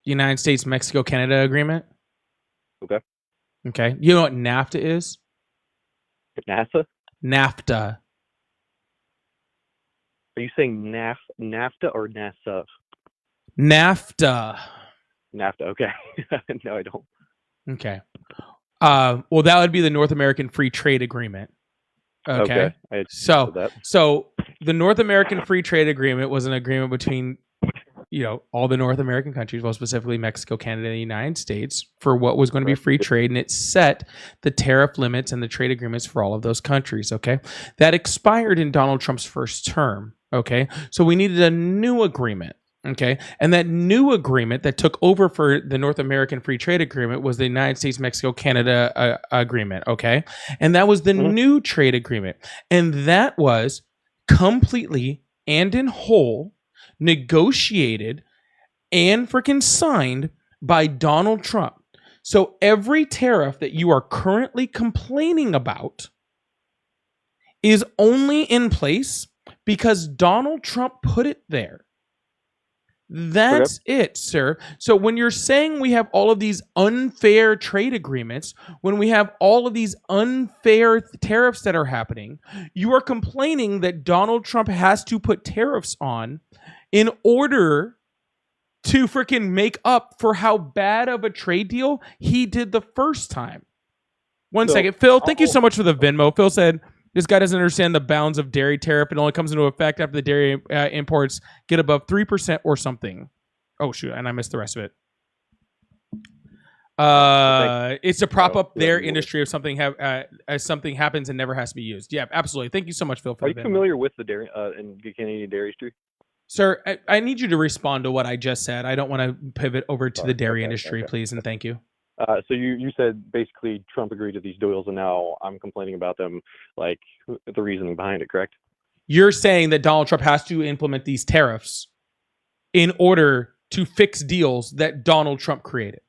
United States, Mexico, Canada agreement. Okay. Okay. You know what NAFTA is? NASA? NAFTA. Are you saying NAFTA or NASA? NAFTA. NAFTA. Okay. No, I don't. Okay. Well, that would be the North American Free Trade Agreement. Okay. So the North American Free Trade Agreement was an agreement between, all the North American countries, well, specifically Mexico, Canada, and the United States, for what was going to be free trade, and it set the tariff limits and the trade agreements for all of those countries. Okay. That expired in Donald Trump's first term. Okay. So we needed a new agreement. Okay. And that new agreement that took over for the North American Free Trade Agreement was the United States, Mexico, Canada agreement. Okay. And that was the new trade agreement. And that was completely and in whole negotiated and freaking signed by Donald Trump. So every tariff that you are currently complaining about is only in place because Donald Trump put it there. That's it, sir. So when you're saying we have all of these unfair trade agreements, when we have all of these unfair tariffs that are happening, you are complaining that Donald Trump has to put tariffs on in order to freaking make up for how bad of a trade deal he did the first time. One second. Phil, thank you so much for the Venmo. Phil said, this guy doesn't understand the bounds of dairy tariff. It only comes into effect after the dairy imports get above 3% or something. Oh, shoot. And I missed the rest of it. It's to prop up their industry if something happens and never has to be used. Yeah, absolutely. Thank you so much, Phil. Are you familiar with the dairy and the Canadian dairy industry? Sir, I need you to respond to what I just said. I don't want to pivot over to the dairy industry, please, and thank you. So you said basically Trump agreed to these deals, and now I'm complaining about them, like the reasoning behind it, correct? You're saying that Donald Trump has to implement these tariffs in order to fix deals that Donald Trump created.